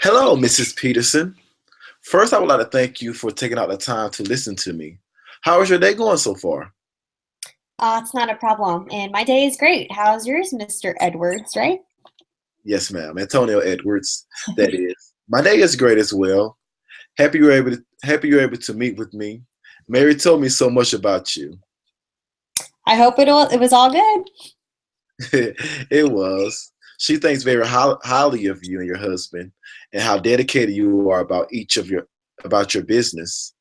Hello, Mrs. Peterson. First, I would like to thank you for taking out the time to listen to me. How is your day going so far? It's not a problem. And my day is great. How's yours, Mr. Edwards, right? Yes, ma'am. Antonio Edwards, that is. My day is great as well. Happy you're able to meet with me. Mary told me so much about you. I hope it was all good. It was. She thinks very highly of you and your husband and how dedicated you are about your business.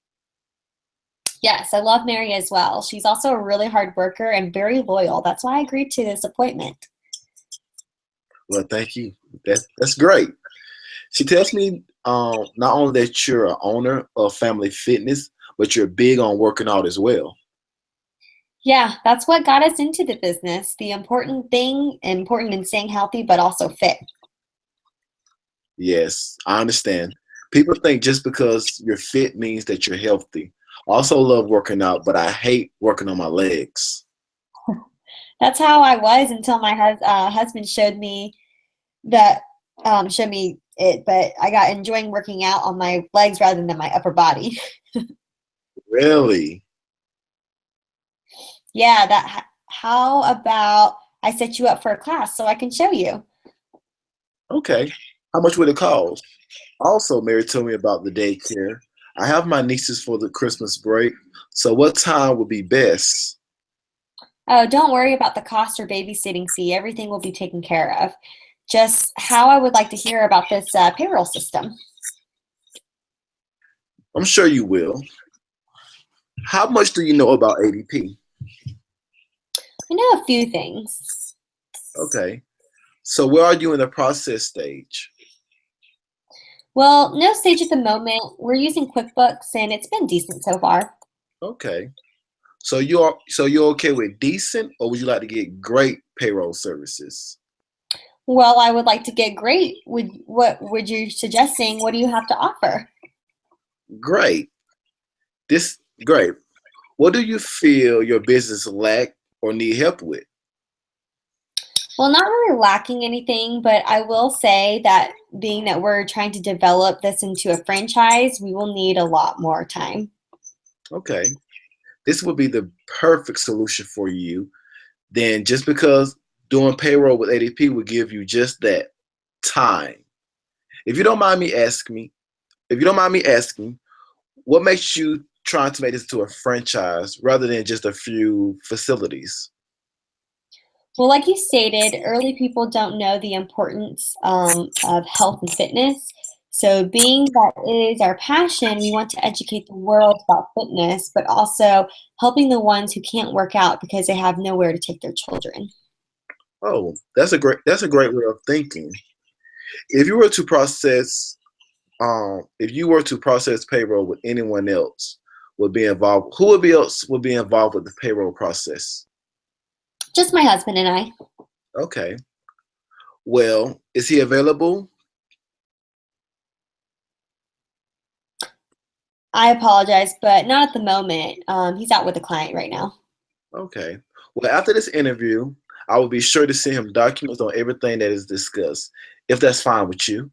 Yes, I love Mary as well. She's also a really hard worker and very loyal. That's why I agreed to this appointment. Well, thank you. That's great. She tells me not only that you're an owner of Family Fitness, but you're big on working out as well. Yeah, that's what got us into the business. The important in staying healthy, but also fit. Yes, I understand. People think just because you're fit means that you're healthy. I also love working out, but I hate working on my legs. That's how I was until my husband that showed me it. But I got enjoying working out on my legs rather than my upper body. Really? Yeah, how about I set you up for a class so I can show you? Okay. How much would it cost? Also, Mary told me about the daycare. I have my nieces for the Christmas break, so what time would be best? Oh, don't worry about the cost or babysitting fee. Everything will be taken care of. Just how I would like to hear about this payroll system. I'm sure you will. How much do you know about ADP? I know a few things. Okay. So where are you in the process stage? Well, no stage at the moment. We're using QuickBooks and it's been decent so far. Okay. So you're okay with decent, or would you like to get great payroll services? Well, I would like to get great. What would you suggesting? What do you have to offer? Great. This great. What do you feel your business lack or need help with? Well, not really lacking anything, but I will say that being that we're trying to develop this into a franchise, we will need a lot more time. Okay. This would be the perfect solution for you. Then just because doing payroll with ADP would give you just that time. If you don't mind me asking if you don't mind me asking, what makes you trying to make this to a franchise rather than just a few facilities? Well, like you stated, early people don't know the importance of health and fitness. So, being that it is our passion, we want to educate the world about fitness, but also helping the ones who can't work out because they have nowhere to take their children. Oh, that's a great way of thinking. If you were to process if you were to process payroll with anyone else would be involved, who would be else would be involved with the payroll process? Just my husband and I. Okay. Well, is he available? I apologize, but not at the moment. He's out with a client right now. Okay. Well, after this interview, I will be sure to send him documents on everything that is discussed, if that's fine with you.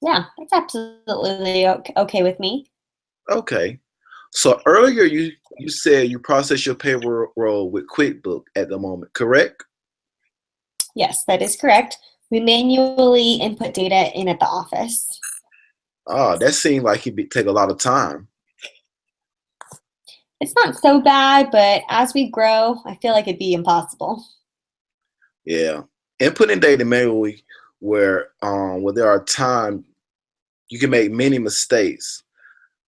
Yeah, that's absolutely okay with me. Okay. So earlier you said you process your payroll with QuickBook at the moment, correct? Yes, that is correct. We manually input data in at the office. Ah, that seemed like take a lot of time. It's not so bad, but as we grow, I feel like it'd be impossible. Yeah. Inputting data manually where there are times you can make many mistakes.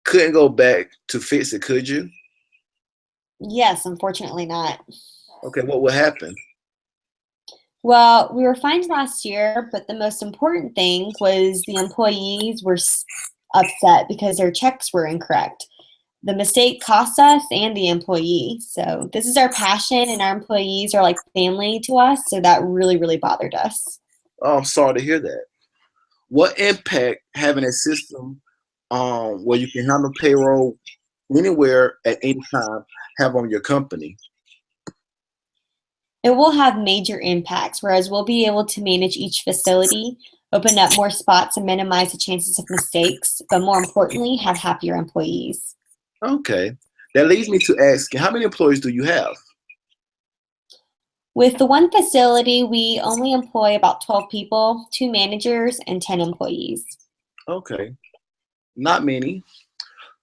Couldn't go back to fix it, could you? Yes, unfortunately not. Okay, what would happen? Well, we were fined last year, but the most important thing was the employees were upset because their checks were incorrect. The mistake cost us and the employee. So this is our passion, and our employees are like family to us. So that really, really bothered us. Oh, I'm sorry to hear that. What impact having a system where you can handle payroll anywhere at any time have on your company? It will have major impacts, whereas we'll be able to manage each facility, open up more spots and minimize the chances of mistakes, but more importantly, have happier employees. Okay. That leads me to asking, how many employees do you have? With the one facility, we only employ about 12 people, 2 managers, and 10 employees. Okay. Not many.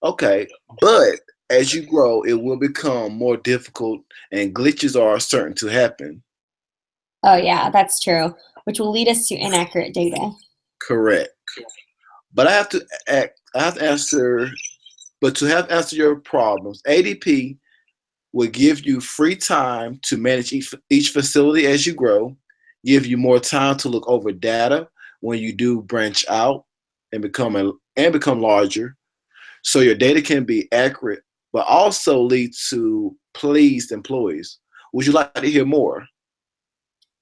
Okay. But as you grow, it will become more difficult and glitches are certain to happen. Oh, yeah, that's true, which will lead us to inaccurate data. Correct. But I have to answer, but to have answered your problems, ADP will give you free time to manage each facility as you grow, give you more time to look over data when you do branch out and become larger, so your data can be accurate, but also lead to pleased employees. Would you like to hear more?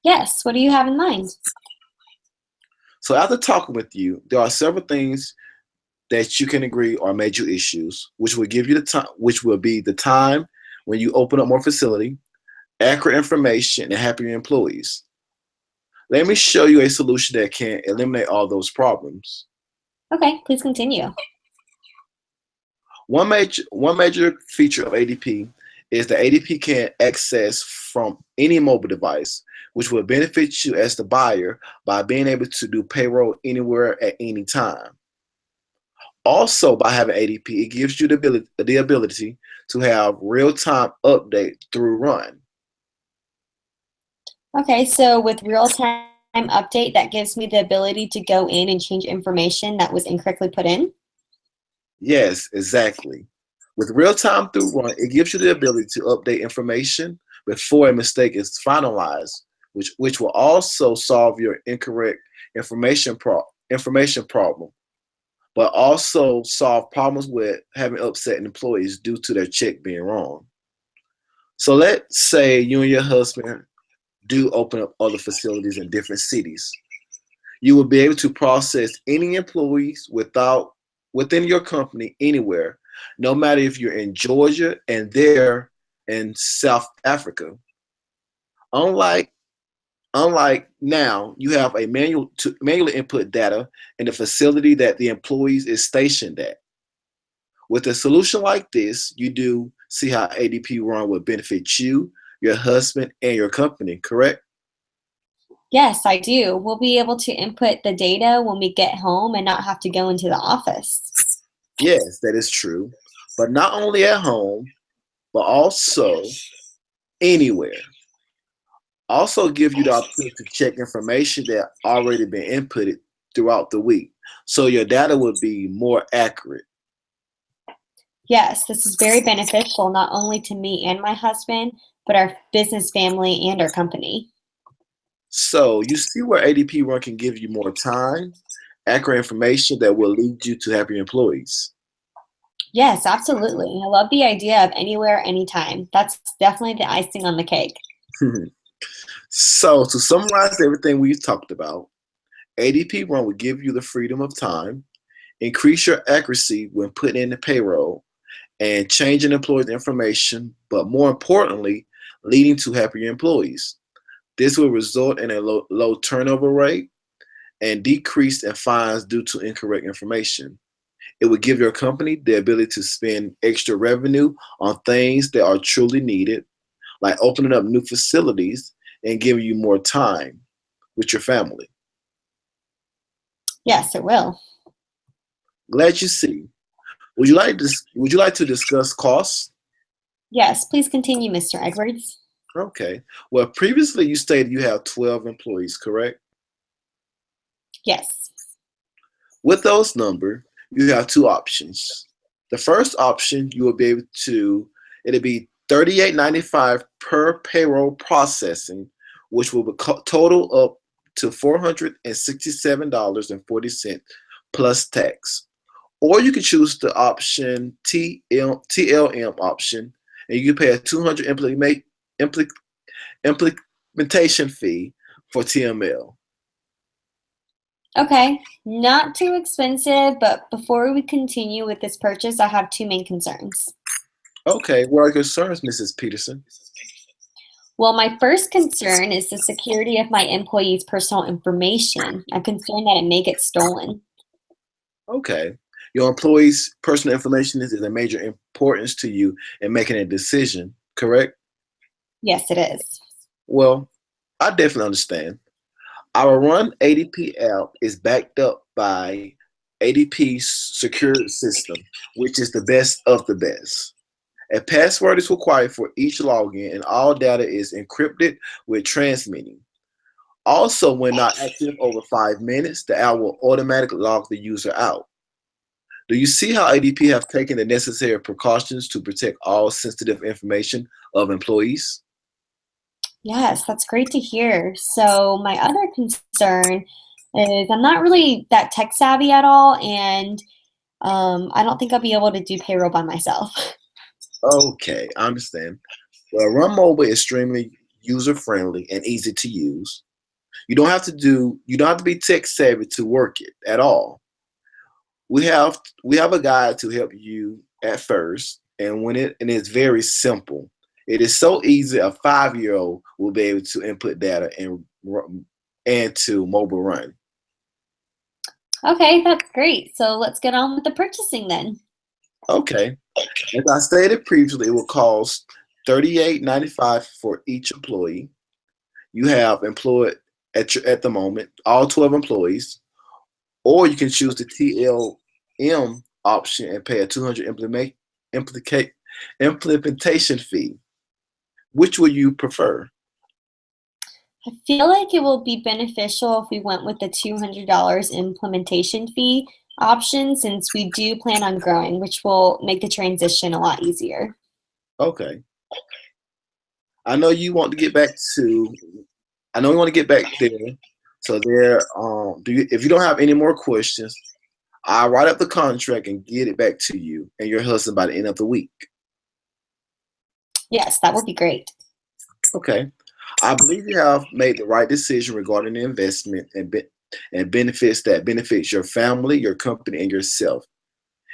Yes, what do you have in mind? So after talking with you, there are several things that you can agree are major issues, which will give you the time, which will be the time when you open up more facility, accurate information, and happier employees. Let me show you a solution that can eliminate all those problems. Okay, please continue. One major feature of ADP is that ADP can access from any mobile device, which will benefit you as the buyer by being able to do payroll anywhere at any time. Also, by having ADP, it gives you the ability to have real-time update through Run. Okay, so with real-time update, that gives me the ability to go in and change information that was incorrectly put in. Yes, exactly. With real-time through Run, it gives you the ability to update information before a mistake is finalized, which will also solve your incorrect information problem, but also solve problems with having upset employees due to their check being wrong. So let's say you and your husband do open up other facilities in different cities. You will be able to process any employees within your company anywhere, no matter if you're in Georgia and they're in South Africa. Unlike unlike now, you have a manual to manually input data in the facility that the employees is stationed at. With a solution like this, you do see how ADP Run will benefit you, your husband, and your company, correct? Yes, I do. We'll be able to input the data when we get home and not have to go into the office. Yes, that is true. But not only at home, but also anywhere. Also give you the opportunity to check information that already been inputted throughout the week. So your data will be more accurate. Yes, this is very beneficial not only to me and my husband, but our business family and our company. So you see where ADP Run can give you more time, accurate information that will lead you to happier employees. Yes, absolutely. I love the idea of anywhere, anytime. That's definitely the icing on the cake. So to summarize everything we've talked about, ADP Run will give you the freedom of time, increase your accuracy when putting in the payroll, and changing employees' information, but more importantly, leading to happier employees. This will result in a low turnover rate and decrease in fines due to incorrect information. It will give your company the ability to spend extra revenue on things that are truly needed, like opening up new facilities and giving you more time with your family. Yes, it will. Glad you see. Would you like to discuss costs? Yes, please continue, Mr. Edwards. Okay. Well, previously you stated you have 12 employees, correct? Yes. With those numbers, you have two options. The first option, you will be able to, it'll be $38.95 per payroll processing, which will be total up to $467.40 plus tax. Or you can choose the option TLM option, and you can pay a 200 implementation fee for TML. Okay, not too expensive, but before we continue with this purchase, I have two main concerns. Okay, what are your concerns, Mrs. Peterson? Well, my first concern is the security of my employees' personal information. I'm concerned that it may get stolen. Okay. Your employees' personal information is of major importance to you in making a decision, correct? Yes, it is. Well, I definitely understand. Our Run ADP app is backed up by ADP's secure system, which is the best of the best. A password is required for each login, and all data is encrypted with transmitting. Also, when not active over 5 minutes, the app will automatically log the user out. Do you see how ADP have taken the necessary precautions to protect all sensitive information of employees? Yes, that's great to hear. So my other concern is I'm not really that tech savvy at all, and I don't think I'll be able to do payroll by myself. Okay, I understand. Well, Run Mobile is extremely user friendly and easy to use. You don't have to be tech savvy to work it at all. We have a guide to help you at first, and it's very simple. It is so easy a 5-year-old will be able to input data and to mobile run. Okay, that's great. So let's get on with the purchasing then. Okay. As I stated previously, it will cost $38.95 for each employee. You have employed at the moment all 12 employees, or you can choose the TLM option and pay a 200 implica- implementation fee. Which would you prefer? I feel like it will be beneficial if we went with the $200 implementation fee option since we do plan on growing, which will make the transition a lot easier. Okay. I know you want to get back to. I know you want to get back there. So there. If you don't have any more questions, I'll write up the contract and get it back to you and your husband by the end of the week. Yes, that would be great. Okay. I believe you have made the right decision regarding the investment and benefits that benefits your family, your company, and yourself.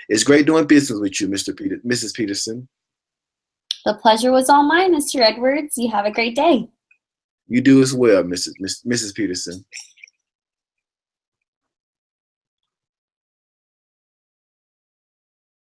It's great doing business with you, Mrs. Peterson. The pleasure was all mine, Mr. Edwards. You have a great day. You do as well, Mrs. Peterson.